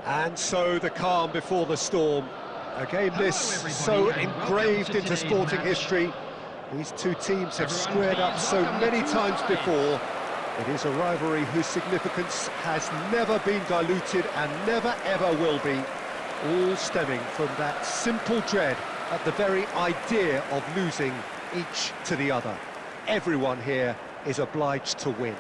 And so the calm before the storm. A game this so engraved into sporting history. These two teams have squared up so many times before. It is a rivalry whose significance has never been diluted and never ever will be. All stemming from that simple dread at the very idea of losing each to the other. Everyone here is obliged to win.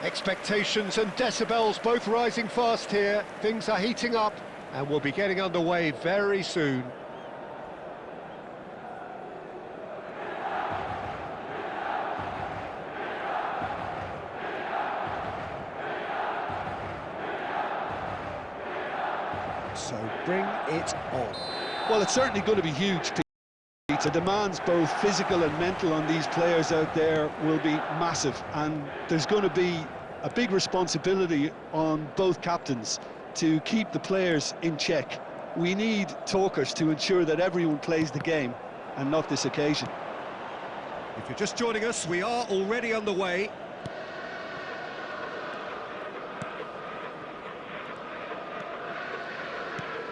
Expectations and decibels both rising fast here. Things are heating up and we'll be getting underway very soon. So bring it on. Well, it's certainly going to be huge. The demands, both physical and mental, on these players out there will be massive, and there's going to be a big responsibility on both captains to keep the players in check. We need talkers to ensure that everyone plays the game, and not this occasion. If you're just joining us, we are already underway.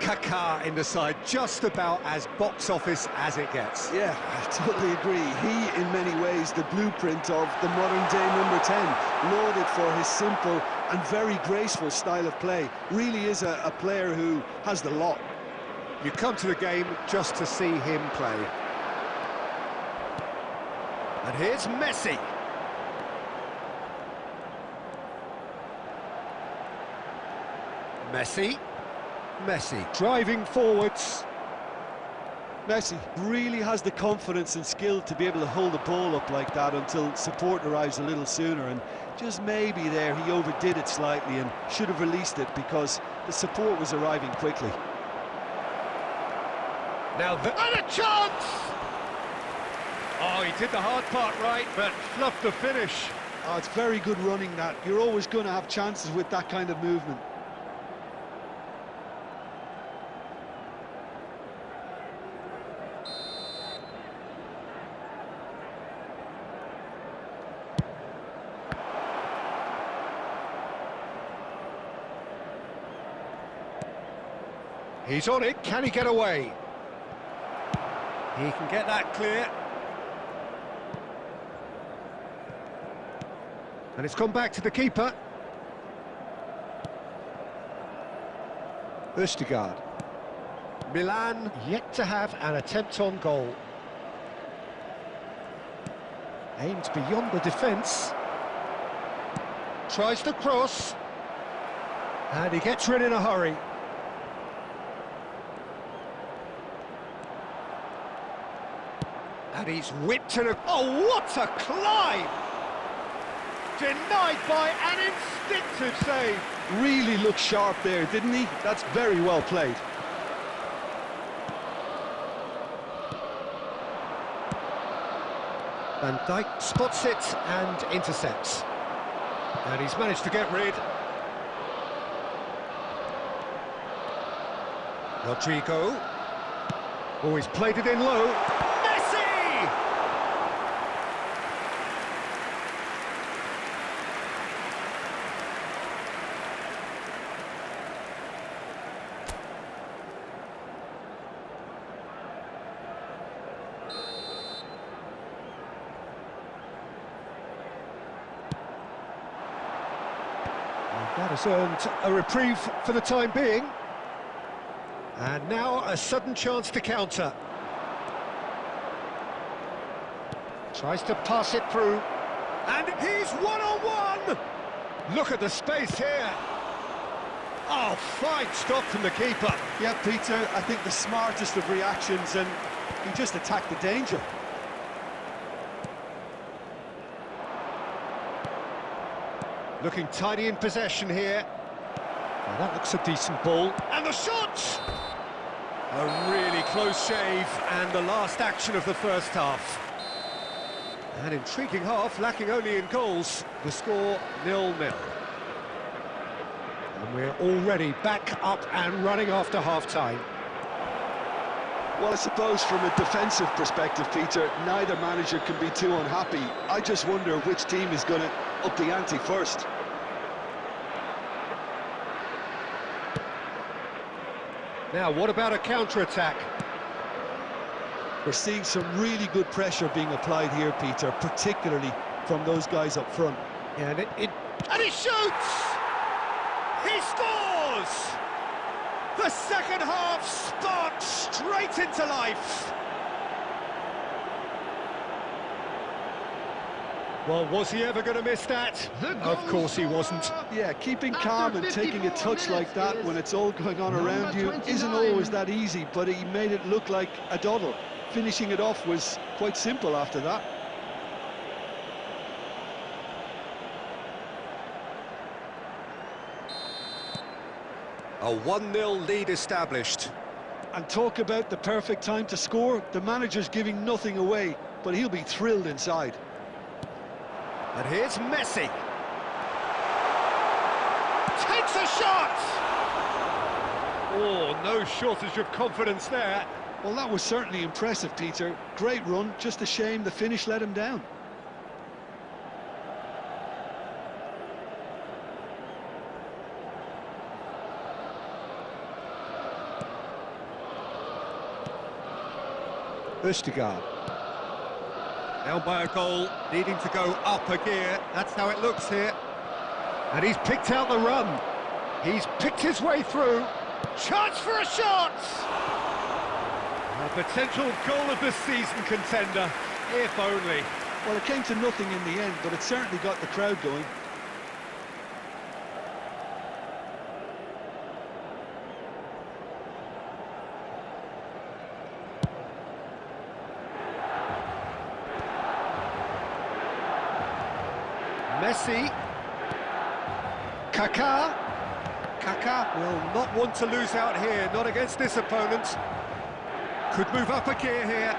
Kaká in the side, just about as box office as it gets. Yeah, I totally agree. He, in many ways, the blueprint of the modern-day number 10, lauded for his simple and very graceful style of play. Really is a player who has the lot. You come to the game just to see him play. And here's Messi. Messi driving forwards. Messi really has the confidence and skill to be able to hold the ball up like that until support arrives a little sooner, and just maybe there he overdid it slightly and should have released it because the support was arriving quickly. Now and a chance! Oh, he did the hard part right, but fluffed the finish. Oh, it's very good running that. You're always going to have chances with that kind of movement. He's on it, can he get away? He can get that clear. And it's gone back to the keeper. Østigard. Milan yet to have an attempt on goal. Aimed beyond the defence. Tries to cross. And he gets rid in a hurry. And he's whipped to the... Oh, what a climb! Denied by an instinctive save. Really looked sharp there, didn't he? That's very well played. Van Dijk spots it and intercepts. And he's managed to get rid. Rodrigo. Oh, he's played it in low. That has earned a reprieve for the time being. And now a sudden chance to counter. Tries to pass it through. And he's one-on-one! Look at the space here. Oh, fine stop from the keeper. Yeah, Peter, I think the smartest of reactions, and he just attacked the danger. Looking tidy in possession here. Well, that looks a decent ball. And the shot! A really close shave, and the last action of the first half. An intriguing half, lacking only in goals. The score 0-0. And we're already back up and running after half-time. Well, I suppose from a defensive perspective, Peter, neither manager can be too unhappy. I just wonder which team is going to up the ante first. Now, what about a counter-attack? We're seeing some really good pressure being applied here, Peter, particularly from those guys up front. Yeah, and he shoots! He scores! The second half sparked straight into life. Well, was he ever going to miss that? Of course he wasn't. Yeah, keeping calm and taking a touch like that when it's all going on around you isn't always that easy, but he made it look like a doddle. Finishing it off was quite simple after that. A 1-0 lead established. And talk about the perfect time to score. The manager's giving nothing away, but he'll be thrilled inside. And here's Messi. Takes a shot! Oh, no shortage of confidence there. Well, that was certainly impressive, Peter. Great run, just a shame the finish let him down. Østigard. Now by a goal, needing to go up a gear. That's how it looks here. And he's picked out the run. He's picked his way through. Chance for a shot! A potential goal of the season contender, if only. Well, it came to nothing in the end, but it certainly got the crowd going. Messi. Kaká. Kaká will not want to lose out here, not against this opponent. Could move up a gear here.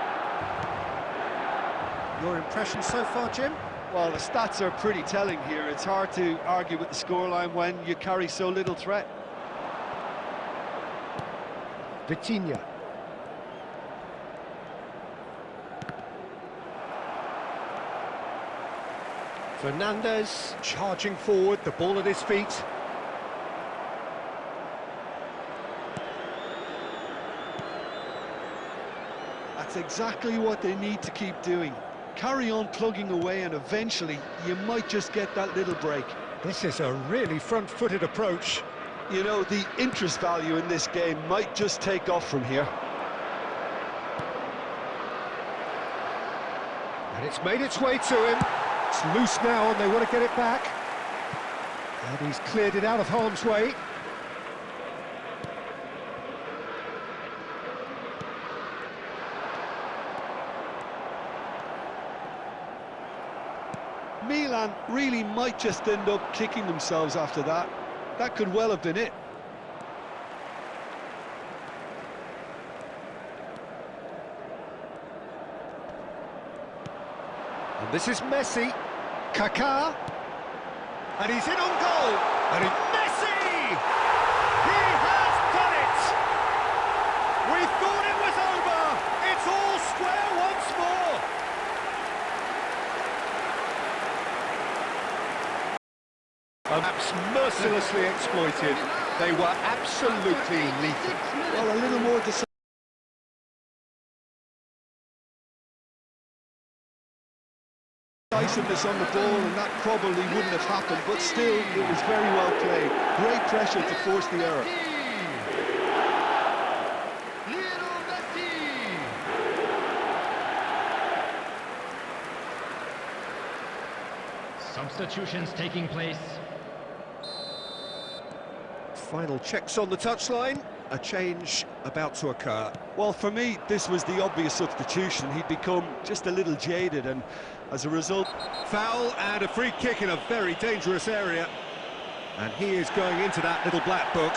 Your impression so far, Jim? Well, the stats are pretty telling here. It's hard to argue with the scoreline when you carry so little threat. Vitinha. Fernandes charging forward, the ball at his feet. That's exactly what they need to keep doing. Carry on plugging away and eventually you might just get that little break. This is a really front-footed approach. You know, the interest value in this game might just take off from here. And it's made its way to him. It's loose now and they want to get it back. And he's cleared it out of harm's way. Milan really might just end up kicking themselves after that. That could well have been it. And this is Messi. Kaká. And he's in on goal. And Messi! He has done it! We thought it was over. It's all square once more. Perhaps mercilessly exploited. They were absolutely lethal. Well, a little more decisiveness on the ball and that probably wouldn't have happened, but still, it was very well played. Great pressure to force the error. Substitutions taking place. Final checks on the touchline. A change about to occur. Well, for me, this was the obvious substitution. He'd become just a little jaded, and as a result... Foul and a free kick in a very dangerous area. And he is going into that little black book.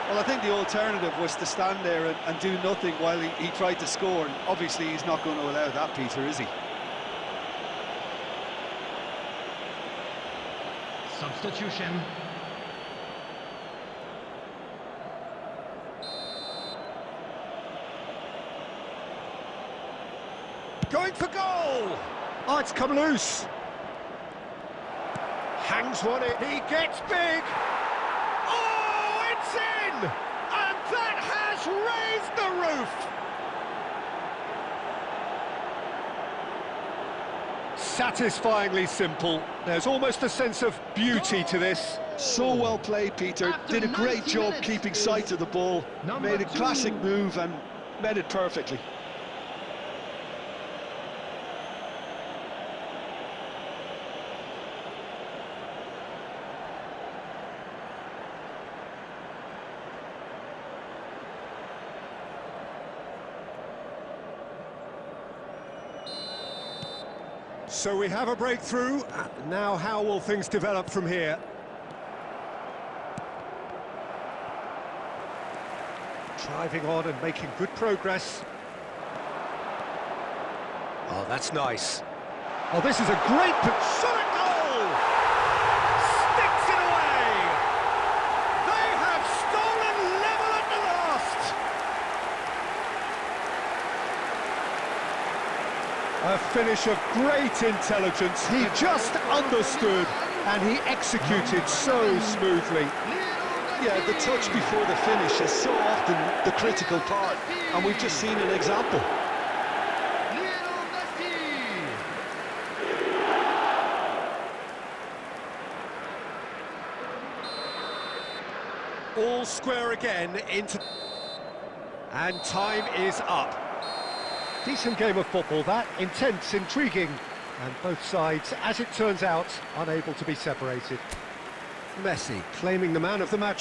Well, I think the alternative was to stand there and do nothing while he tried to score, and obviously he's not going to allow that, Peter, is he? Substitution. Going for goal! Oh, it's come loose. Hangs one in. He gets big. Oh, it's in! And that has satisfyingly simple. There's almost a sense of beauty to this. So well played, Peter. Did a great job keeping sight of the ball. Made a classic move and met it perfectly. So we have a breakthrough. Now how will things develop from here? Driving on and making good progress. Oh, that's nice. Oh, this is a great shot at goal! Sticks it away! They have stolen level at the last! A finish of great intelligence. He just understood and he executed so smoothly. Yeah, the touch before the finish is so often the critical part, and we've just seen an example. All square again into... And time is up. Decent game of football, that. Intense, intriguing. And both sides, as it turns out, unable to be separated. Messi claiming the man of the match.